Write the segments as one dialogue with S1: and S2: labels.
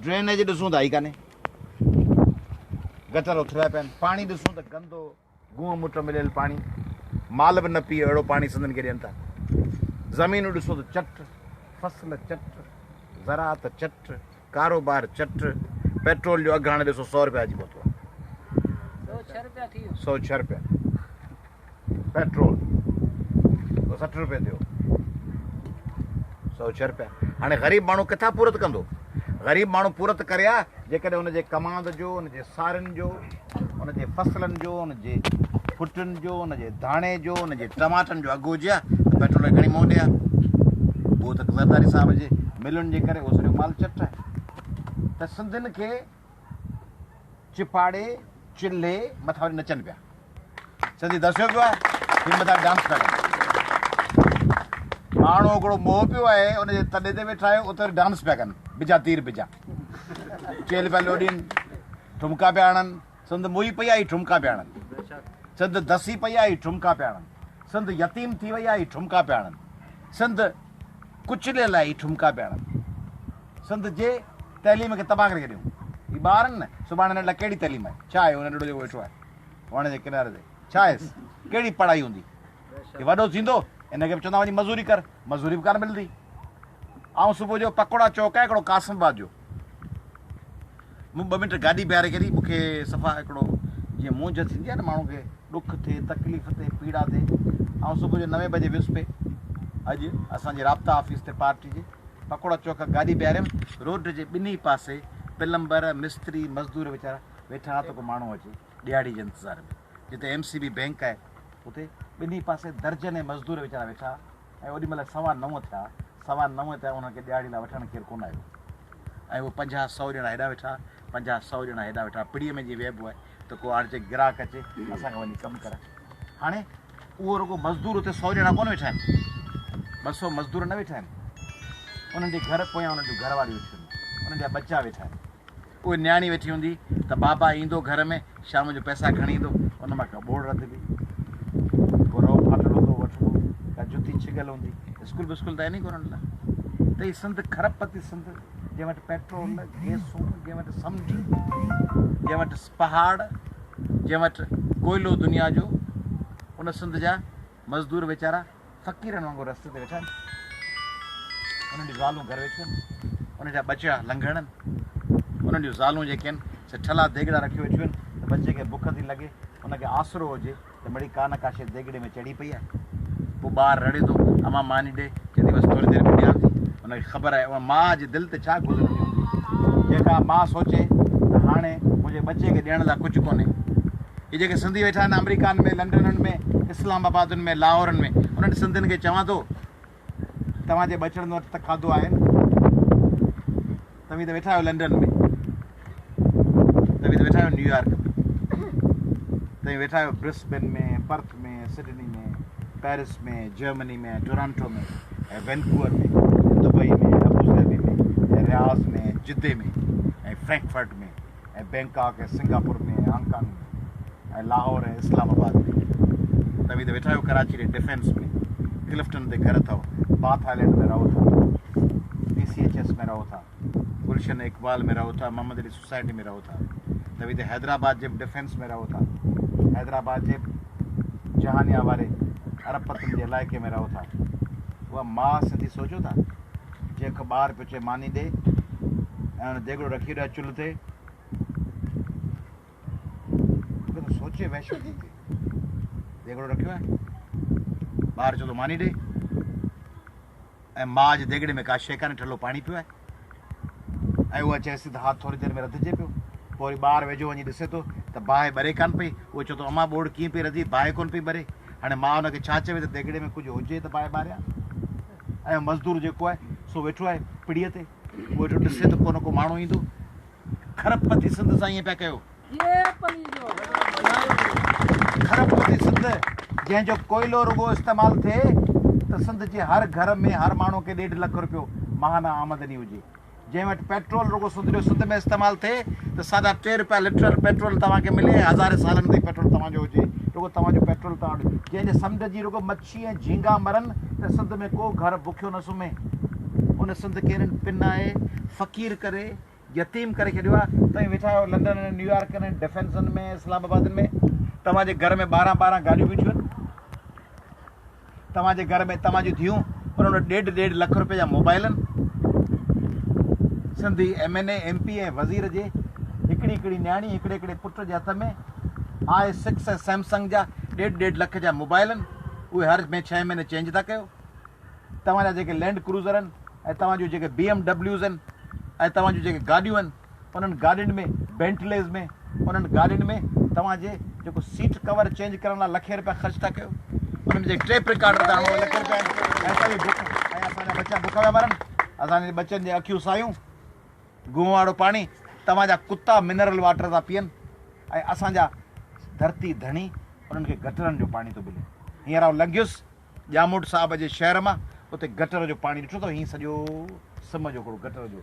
S1: Drainage ॾिसूं त आई कान्हे, गटर उथरिया पिया आहिनि, पाणी ॾिसूं त गंदो गुंह मुट मिलियल पाणी, माल बि न पीए अहिड़ो पाणी सिंधियुनि खे ॾियनि था। ज़मीनूं ॾिसूं त चट, फसल चट, ज़रात चट, कारोबार चट, पेट्रोल जो अघु हाणे ॾिसो 100 रुपया अची पहुतो आहे, 106 रुपया पेट्रोल, 60 रुपये थियो, 106 रुपया। हाणे ग़रीब माण्हू किथां पूरत कंदो? ग़रीब माण्हू पूरत करे हा जेकॾहिं हुनजे कमांद जो, हुनजे सारियुनि जो, हुनजे फसलनि जो, हुनजे फुटनि जो, हुनजे धाणे जो, हुनजे टमाटनि जो अघु हुजे हा त पेट्रोल घणी मोह ॾिए हा। उहो त ज़रदारी साहिब जे मिलुनि जे करे उहो सॼो माल चट आहे। त सिंधियुनि खे चिपाड़े चिल्हे मथां वरी नचनि पिया, सिंधी दसियो पियो आहे हिन मथां डांस पिया कनि। माण्हू हिकिड़ो मोह पियो आहे हुनजे तॾे ते वेठा आहियो, उते डांस पिया कनि, बिजा तीर बिजा, चेल पिया लोॾीनि, ठुमका पिया हणनि, सिंध मुई पई आहे ठुमका पिया हणनि, सिंध दसी पई आहे ठुमका पिया हणनि, सिंध यतीम थी वई आहे ठुमका पिया हणनि, सिंध कुचलियल आहे ठुमका पिया हणनि, सिंध जे तइलीम खे तबाह करे छॾियूं। ही ॿार आहिनि न, सुभाणे हिन लाइ कहिड़ी तइलीम आहे? छा आहे हुन ॾोॾो जेको वेठो आहे वण जे किनारे ते, छा आहे? कहिड़ी पढ़ाई हूंदी? ही वॾो थींदो हिनखे बि चवंदा वञी मज़ूरी कर, मज़ूरी बि कान मिलंदी। ऐं सुबुह जो पकोड़ा चौक आहे हिकिड़ो कासिमाबाद जो, मूं 2 मिंट गाॾी बीहारे करे मूंखे सफ़ा हिकिड़ो जीअं मूंझ थींदी आहे न, माण्हू खे ॾुख थिए, तकलीफ़ थिए, पीड़ा थिए, ऐं सुबुह जो 9 बजे वियुसि पे अॼु असांजे राब्ता ऑफिस ते पार्टी जे पकोड़ा चौक गाॾी बीहारियमि, रोड जे ॿिन्ही पासे प्लम्बर, मिस्त्री, मज़दूर वीचारा वेठा हा त को माण्हू अचे ॾियारी जे इंतज़ार में। जिते MCB बैंक आहे उते ॿिन्ही पासे दर्जन मज़दूर वीचारा वेठा, ऐं ओॾीमहिल 9:15 थिया, 9:15 थिया, उन्हनि खे ॾियारी लाइ वठणु केरु कोन आयो, ऐं उहे 50-100 ॼणा हेॾा वेठा, 50-100 ॼणा हेॾा वेठा। पिड़ीअ में जीअं वेहबो आहे त को हाणे ग्राहक अचे असांखे वञी कमु करे। हाणे उहो रुॻो मज़दूर उते 100 ॼणा कोन वेठा आहिनि, 200 मज़दूर न वेठा आहिनि, उन्हनि जे घर पोयां उन्हनि जूं घरवारियूं वेठियूं आहिनि, उन्हनि जा बच्चा वेठा आहिनि। उहे न्याणी वेठी हूंदी त बाबा ईंदो घर में, शाम जो पैसा खणी ईंदो, उन मां का बोड़ रधबी, को रओ फाटल हूंदो वठिबो, का जुती छिगल हूंदी, स्कूल विस्कूल त आहिनि ई कोन हुन लाइ। त हीअ सिंध खरबपति सिंध, जंहिं वटि पेट्रोल, गैसूं, जंहिं वटि समुंड, जंहिं वटि पहाड़, जंहिं वटि कोयलो दुनिया जो, उन सिंध जा मज़दूर वीचारा फ़क़ीरनि वांगुरु रस्ते ते वेठा आहिनि, उन्हनि जूं ज़ालूं घर वेठियूं आहिनि, उन जा बचा लंघड़नि, उन्हनि जूं ज़ालूं जेके आहिनि से ठला देगड़ा रखी वेठियूं आहिनि त बचे खे बुख थी लॻे, हुनखे आसिरो हुजे त मिड़ी का न का शइ देगड़े में चढ़ी पई आहे। पोइ ॿारु रड़े थो, अमा मानी ॾे, चवंदी बसि थोरी देरि में ॾियां थी। हुनखे ख़बर आहे उहा माउ जे दिलि ते छा गुज़रंदी हूंदी, जेका माउ सोचे त हाणे मुंहिंजे बचे खे ॾियण लाइ कुझु कोन्हे। इहे जेके सिंधी वेठा आहिनि अमेरिकान में, लंडननि में, इस्लामाबादनि में, लाहौरनि में, उन्हनि सिंधियुनि खे चवां थो तव्हांजे बचड़नि वटि त खाधो आहे न, तव्हीं त वेठा आहियो लंडन में, तव्हीं त वेठा आहियो न्यूयॉर्क में, तव्हीं वेठा आहियो ब्रिस्बेन में, पर्थ में, सिडनी में, पेरिस में, जर्मनी में, टोरंटो में, ऐं वैनकूवर में, दुबई में, अबूधाबी में, ऐं रियाज़ में, जिद्दे में, ऐं फ्रैंकफर्ट में, ऐं बैंकॉक, ऐं सिंगापुर में, हांगकांग में, ऐं लाहौर, ऐं इस्लामाबाद में। तव्हीं त वेठा आहियो कराची जे डिफेंस में, क्लिफ्टन ते घर अथव, बाथ आइलैंड में रहो था, PCHS में रहो था, गुलशन इकबाल में रहो था, मोहम्मद अली सोसाइटी में रहो था। तव्हीं त हैदराबाद जे डिफेंस में रहो था, हैदराबाद जे जहानिया वारे अरबपतियुनि जे इलाइक़े में रहो था। उहा माउ सिंधी सोचो था जंहिंखां ॿारु पियो चए मानी ॾे, ऐं हुन देगड़ो रखी रहियो चुल्ह ते, मूंखे त सोचे वहशत थी थिए, देगड़ो रखियो आहे, ॿारु चवंदो मानी ॾे, ऐं माउ जे देगड़े में का शइ कान्हे, ठलो पाणी पियो आहे, ऐं उहा चएसि त हा थोरी देरि में रधिजे पियो। पोइ वरी ॿारु वेझो वञी ॾिसे थो त बाहि ॿरे कान पई, उहो चए थो अमा ॿोड़ कीअं पई रधी, बाहि कोन पई ॿरे। हाणे माउ हुनखे छा चवे त देगड़े में कुझु हुजे त बाहि ॿारियां। ऐं मज़दूर जेको आहे सो वेठो आहे पिड़ीअ ते, उहो वेठो ॾिसे त को न को माण्हू ईंदो। खरबपति सिंध सां ईअं पिया कयो, खरबपति सिंध जंहिंजो कोयलो रुॻो इस्तेमालु थिए त सिंध जे हर घर में हर माण्हू खे 1.5 लख रुपयो महाना आमदनी हुजे, जंहिं वटि पेट्रोल रुॻो सिंध में इस्तेमालु थिए त 3.5 रुपया लीटर पेट्रोल तव्हांखे मिले, हज़ारे सालनि ताईं पेट्रोल तव्हांजो हुजे, रुॻो तव्हांजो पेट्रोल तव्हां वटि, जंहिंजे समुंड जी रुॻो मच्छी ऐं झींगा मरनि त सिंध में को घर बुखियो न सुम्हे। उन सिंध खे पिनाए फ़क़ीर करे यतीम करे छॾियो आहे। तव्हां वेठा आहियो लंडन में, न्यूयॉर्क में, डिफेंसन में, इस्लामाबाद में, तव्हांजे घर में 12 गाॾियूं बीठियूं आहिनि। तव्हांजे घर में तव्हांजी धीअरूं उन्हनि वटि 1.5 लख रुपए जा मोबाइल आहिनि। सिंधी MNA MP ऐं वज़ीर जे हिकिड़ी न्याणी हिकिड़े पुट जे हथ में i6 ऐं सैमसंग जा 1.5 लख जा मोबाइल आहिनि। उहे हर 6 महीने चेंज था कयो। तव्हांजा जेके लैंड क्रूज़र आहिनि ऐं तव्हांजूं जेके BMWs आहिनि ऐं तव्हांजूं जेके गाॾियूं आहिनि, उन्हनि गाॾियुनि में, बेंटलेज़ में, उन्हनि गाॾियुनि में तव्हांजे जेको सीट कवर चेंज करण लाइ लखे रुपया ख़र्च था कयो। उन्हनि जे टेप रिकॉर्डर था लख रुपया आहिनि। ऐं असांजा बच्चा बुख पिया मरनि। असांजे बच्चनि जे अखियूं सायूं, गुह वारो पाणी, तव्हांजा कुता मिनरल वाटर था पीअनि ऐं असांजा धरती धणी उन्हनि खे गटरनि जो पाणी थो मिले। हींअर आउं लंघियुसि ॼामूट साहिब जे शहर मां, उते गटर जो पाणी ॾिठो अथव। हीअं सॼो सिम जो हिकिड़ो गटर जो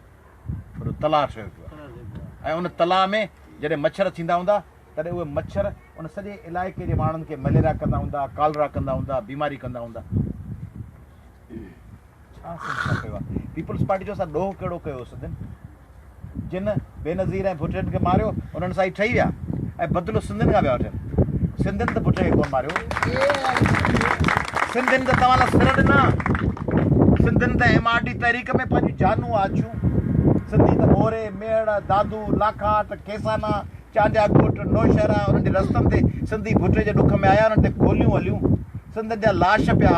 S1: वॾो तलाउ ठहियो पियो आहे। ऐं उन तलाउ में जॾहिं मच्छर थींदा हूंदा तॾहिं उहे मच्छर उन सॼे इलाइक़े जे माण्हुनि खे मलेरिया कंदा हूंदा, कालरा कंदा हूंदा, बीमारी कंदा हूंदा। छा कयो आहे पीपल्स पार्टी जो? असां ॾोह कहिड़ो कयो सिंधियुनि? जिन बेनज़ीर ऐं भुटियनि खे मारियो उन्हनि सां ई ठही विया ऐं बदिलो सिंधियुनि खां पिया वठनि। सिंधियुनि त भुटे खे कोन मारियो। सिंधियुनि त तव्हां लाइ सिर ॾिना। सिंधियुनि त MRD तहरीक में पंहिंजूं जानूं आछियूं। सिंधी त मोरे, मेड़, दादू, लाखाट, केसाना, चांडिया ॻोठ, नौशहरा, उन्हनि जे रस्तनि ते सिंधी भुटे जे ॾुख में आया, उन्हनि ते गोलियूं हलियूं। सिंधियुनि जा लाश पिया।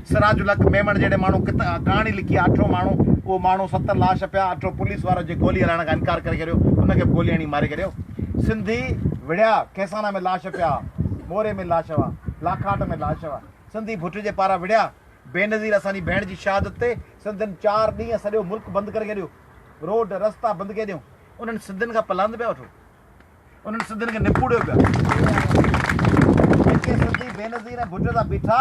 S1: सिराजुल हक़ मेमण जहिड़े माण्हू कहाणी लिखी आहे, 8 माण्हू, उहो माण्हू 7 लाश पिया। 8 पुलिस वारो जे गोली हलाइण खां इनकार करे छॾियो, उनखे गोली हणी मारे छॾियो। सिंधी विढ़िया, केसाना में लाश पिया, मोरे में लाश हुआ, लाखाट में लाश हुआ। सिंधी भुट जे पारां विढ़िया। बेनज़ीर असांजी भेण जी शहादत ते सिंधियुनि 4 ॾींहं सॼो मुल्क बंदि करे छॾियो, रोड रस्ता बंदि करे ॾियूं। उन्हनि सिंधियुनि खां पलंद पिया वठो, उन्हनि सिंधियुनि खे निपुड़ियो पिया। जेके सिंधी बेनज़ीर ऐं भुट सां बीठा,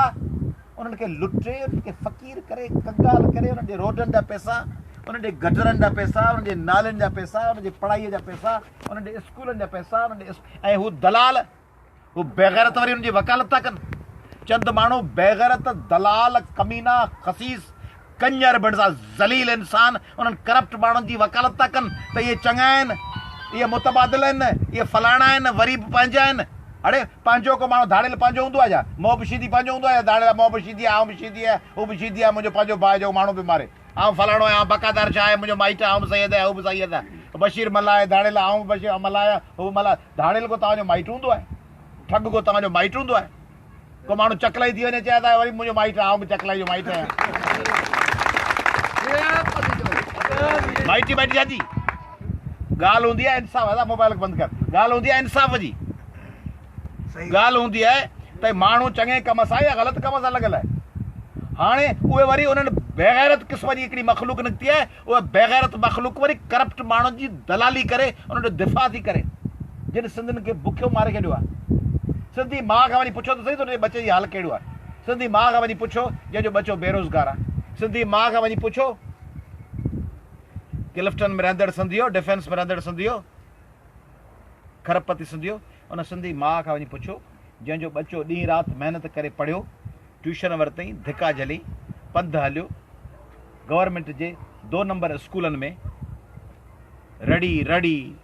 S1: उन्हनि खे लुटे, उन्हनि खे फ़क़ीर करे, कंगाल करे, उन्हनि जे रोडनि जा पैसा, उन्हनि जे गटरनि जा पैसा, उन्हनि जे नालनि जा पैसा, उन्हनि जे पढ़ाईअ जा पैसा, उन्हनि जे स्कूलनि जा पैसा, उन्हनि जे ऐं हू दलाल, हू बेग़ैरत वरी उनजी वकालत था कनि। चंद माण्हू बेग़ैरत, दलाल, कमीना, खसीस, कंजर बणसा ज़लील इंसान उन्हनि करप्ट माण्हुनि जी वकालत था कनि त इहे चङा आहिनि, इहे मुतबादिल आहिनि, इहे फलाणा आहिनि, वरी बि पंहिंजा आहिनि। अड़े पंहिंजो को माण्हू धाड़ेल पंहिंजो हूंदो आहे छा? मोह बशीदी पंहिंजो हूंदो आहे? धाड़ेल मोह बशीदी आहे, आउं बशीदी आहे, हू बशीदी आहे, मुंहिंजो पंहिंजो भाउ जो माण्हू बि मारे, आउं फलाणो आहियां, बकादार छा आहे, मुंहिंजो माइट आहे, आउं बि सही आहे, हू बि सही आहे, बशीर मल्ला आहे, धाड़ेल आउं बशीर मल्ला आहे, हू मल्ला। धाड़ेल को तव्हांजो माइट हूंदो आहे? ठग को तव्हांजो माइट हूंदो आहे? को माण्हू चकलाई थी वञे चए था वरी मुंहिंजो माइट आहे, आउं बि चकलाई जो माइट आहियां। माइटी माइटी छाजी ॻाल्हि हूंदी आहे? इंसाफ़। अदा मोबाइल बंदि कर। ॻाल्हि हूंदी आहे इंसाफ़ जी। ॻाल्हि हूंदी आहे त माण्हू चङे कम सां या ग़लति कम सां लॻल आहे। हाणे उहे वरी उन्हनि बेग़ैरत क़िस्म जी हिकिड़ी मख़लूक निकिती आहे, उहा बेग़ैरत मख़लूक वरी करप्ट माण्हुनि जी दलाली करे, उन्हनि जो दिफ़ा थी करे, जिन सिंधियुनि खे बुखियो मारे छॾियो आहे। सिंधी माउ खां वञी पुछो त सही, तुंहिंजे बचे जी हाल कहिड़ो आहे? सिंधी माउ खां वञी पुछो जंहिंजो बचो बेरोज़गार आहे। सिंधी माउ खां वञी पुछो क्लिफ्टन में रहंदड़ सिंधियो, डिफेंस में रहंदड़ सिंधियो, खरबपति सिंधियो, उन सिंधी माउ खां वञी पुछो जंहिंजो बचो ॾींहुं राति महिनत करे पढ़ियो, ट्यूशन वरितई, धिका झली, पंधु हलियो, गवर्नमेंट जे 2 नंबर स्कूलनि में रड़ी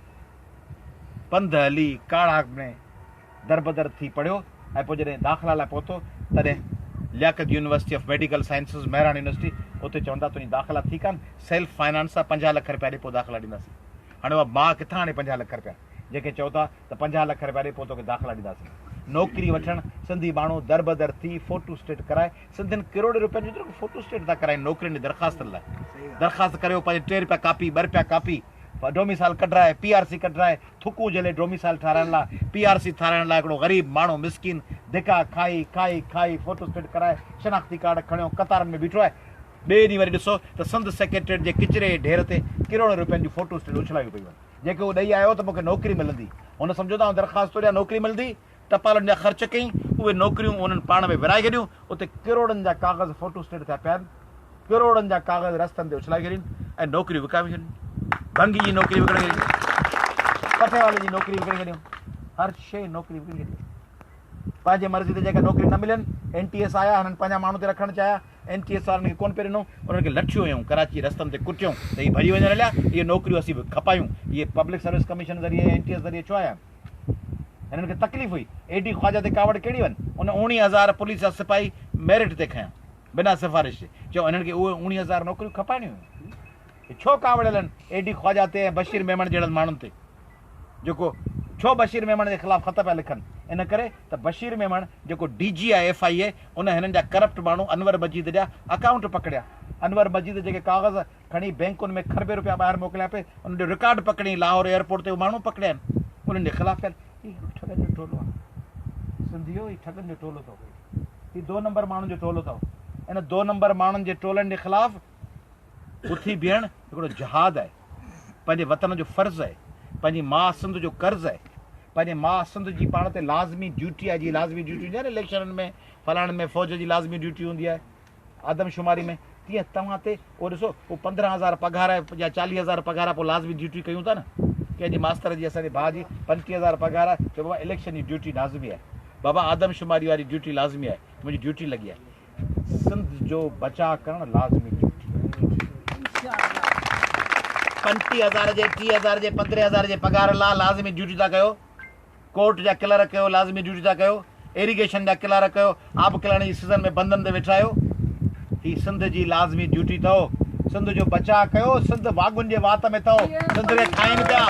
S1: पंधु हली, काढ़ा में दरबदर थी पढ़ियो, ऐं पोइ जॾहिं दाख़िला लाइ पहुतो तॾहिं Liaquat University of Medical Sciences Mehran University, उते चवंदा तुंहिंजी दाख़िला थी कान, सेल्फ फाइनेंस सां 50 लख रुपया ॾे पोइ दाख़िला ॾींदासीं। हाणे उहा माउ किथां हाणे 50 लख रुपया? जेके चओ था त 50 लख रुपया ॾे पोइ तोखे दाख़िला ॾींदासीं। नौकिरी वठणु सिंधी माण्हू दरबदर थी फोटो स्टेट कराए, सिंधियुनि करोड़ रुपयनि जो फोटो स्टेट था कराइनि नौकिरियुनि जी दरख़्वास्तनि लाइ। दरख़्वास्त करियो, पंहिंजे 3 रुपया कापी, 2 रुपया कापी, डोमिसाइल कढाए, PRC कढाए, थुकू झले डोमिसाइल ठाराइण लाइ, PRC ठाराइण लाइ हिकिड़ो ग़रीब माण्हू मिसकिन धिका खाई फोटो स्टेट कराए, शनाख़्ती कार्ड खणियो, कतारनि में बीठो आहे। ॿिए ॾींहुं वरी ॾिसो त सिंध सेक्रेटरीट जे किचिरे ढेर ते करोड़ रुपयनि जी फोटो स्टेट उछलायूं पयूं आहिनि। जेके उहो ॾेई आयो त मूंखे नौकिरी मिलंदी, हुन सम्झो था दरख़्वास्त ॾिया नौकिरी मिलंदी, टपालनि जा ख़र्च कई, उहे नौकिरियूं उन्हनि पाण में विराए छॾियूं, उते करोड़नि जा काग़ज़ फोटो स्टेट थिया पिया आहिनि, करोड़नि जा काग़ज़ रस्तनि ते उछलाए छॾीनि ऐं नौकिरियूं विकाए छॾियूं। भंगी जी नौकिरी विकिणे छॾियूं, पठे वाले जी नौकिरी विकिणे छॾियूं, हर शइ नौकिरी विकिणे छॾियूं। पंहिंजे मर्ज़ी ते जेका नौकिरी न मिलनि, NTS आया, हिननि पंहिंजा माण्हू ते रखणु चाहिया, NTS वारनि खे कोन पियो ॾिनो, उन्हनि खे लठियूं हुयूं, कराची रस्तनि ते कुटियूं त हीअ भॼी वञण लाइ इहे नौकरियूं असीं बि खपायूं। इहे पब्लिक सर्विस कमीशन ज़रिए NTS ज़रिए छो आया? हिननि खे तकलीफ़ हुई। AD ख्वाजा ते कावड़ कहिड़ी वञे, उन 19,000 पुलिस जा सिपाही मेरिट ते खयां बिना सिफ़ारिश जे, चयो हिननि खे उहे 19,000 नौकरियूं खपाइणियूं हुयूं। छो कावड़ हलनि AD ख्वाजा ते ऐं बशीर मेमण जहिड़नि माण्हुनि ते, जेको छो बशीर मेमण जे ख़िलाफ़ ख़त पिया लिखनि? इन करे त बशीर मेमण जेको DG आहे FIA, उन हिननि जा करप्ट माण्हू अनवर मजीद जा अकाउंट पकड़िया। अनवर मजीद जेके कागज़ खणी बैंकुनि में खरबे रुपया ॿाहिरि मोकिलिया पे, उन जो रिकॉर्ड पकड़ी लाहौर एयरपोर्ट ते माण्हू पकड़िया आहिनि, उन्हनि जे ख़िलाफ़ कनि। हीउ ठगनि जो टोलो आहे सिंधियो, हीउ ठगनि जो टोलो अथव, हीउ 2 नंबर माण्हुनि जो टोलो अथव। इन 2 नंबर माण्हुनि जे टोलनि जे ख़िलाफ़ उथी बीहण हिकिड़ो जहाद आहे, पंहिंजे वतन जो फ़र्ज़ु आहे, पंहिंजी माउ सिंध जो कर्ज़ु आहे, पंहिंजे माउ सिंध जी पाण ते लाज़मी ड्यूटी आहे। जीअं लाज़मी ड्यूटी हूंदी आहे न इलेक्शननि में, फलाणनि में फ़ौज जी लाज़मी ड्यूटी हूंदी आहे आदमशुमारी में, तीअं तव्हां ते उहो ॾिसो, उहो 15,000 पघार आहे या 40,000 पघार आहे, पोइ लाज़मी ड्यूटी कयूं था न। कंहिंजी मास्तर जी, असांजे भाउ जी 35,000 पघार आहे, चयो बाबा इलेक्शन जी ड्यूटी लाज़मी आहे, बाबा आदमशुमारी वारी ड्यूटी लाज़मी आहे, मुंहिंजी ड्यूटी लॻी आहे। सिंध जो बचाव करणु लाज़मी ड्यूटी आहे। 35,000 जे 30,000 जे 15,000 जे पघार लाइ लाज़मी ड्यूटी था कयो, कोर्ट जा क्लर्क कयो लाज़मी ड्यूटी था कयो, इरिगेशन जा क्लर्क कयो, आब कल्याण जी सीज़न में बंधनि ते वेठा आहियो, हीअ सिंध जी लाज़मी ड्यूटी अथव। सिंध जो बचाव कयो, सिंध वागुनि जे वात में अथव, सिंध खे खाइनि पिया,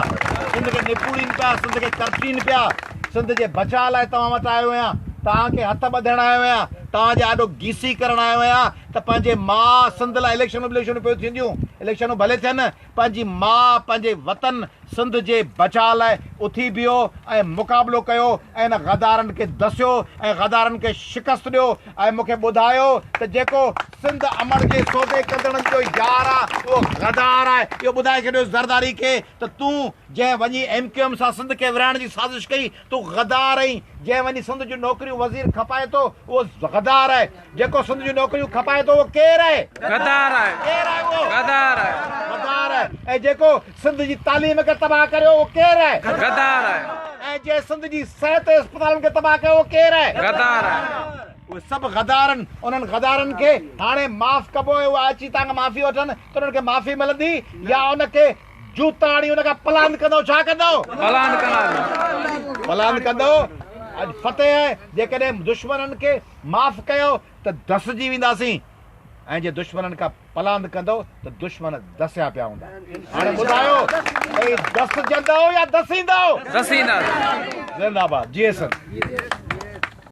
S1: सिंध खे निपूड़ीनि पिया, सिंध खे करचीनि पिया। सिंध जे बचाव लाइ तव्हां वटि आयो आहियां, तव्हांखे हथ ॿधण आयो आहियां, तव्हांजे आॾो गीसी करणु आयो आहियां त पंहिंजे माउ सिंध लाइ इलेक्शनूं पियो थींदियूं, इलेक्शनूं भले थियनि, पंहिंजी माउ पंहिंजे वतन सिंध जे बचाव लाइ उथी बीहो ऐं मुक़ाबिलो कयो ऐं इन गदारनि खे दसियो ऐं गदारनि खे शिकस्त ॾियो ऐं मूंखे ॿुधायो त जेको सिंध अमन जे सौदे कंदड़नि जो यार आहे उहो गदार आहे। इहो ॿुधाए छॾियो ज़रदारी खे त तूं जंहिं वञी MQM सां सिंध खे विराइण जी साज़िश कई, तूं गदार आहीं। जंहिं वञी सिंध जूं नौकरियूं वज़ीर खपाए थो उहो गदार आहे। जेको सिंध जूं नौकरियूं खपाए थो उहो केरु आहे? गदार आहे। केरु आहे उहो? गदार आहे। गदार आहे। ऐं जेको सिंध जी तालीम खे तबाह करियो उहो केरु आहे? गदार आहे। ऐं जंहिं सिंध जी सिहत अस्पतालनि खे तबाह कयो उहो केरु आहे? गदार आहे। उहे सभु गदारनि, उन्हनि गदारनि खे हाणे माफ़ कबो, उहा अची तव्हांखां माफ़ी वठनि त उन्हनि खे माफ़ी मिलंदी या उनखे जूता आणी उनखां पलान कंदो? छा कंदो? पलान कंदो। अॼु फतेह आहे, जेकॾहिं दुश्मननि खे माफ़ कयो त दसिजी वेंदासीं, ऐं जे दुश्मननि खां पलांद कंदो त दुश्मन दसिया पिया हूंदा। हाणे ॿुधायो भई दसजंदो या दसींदो? दसींदा। ज़िंदाबाद। जी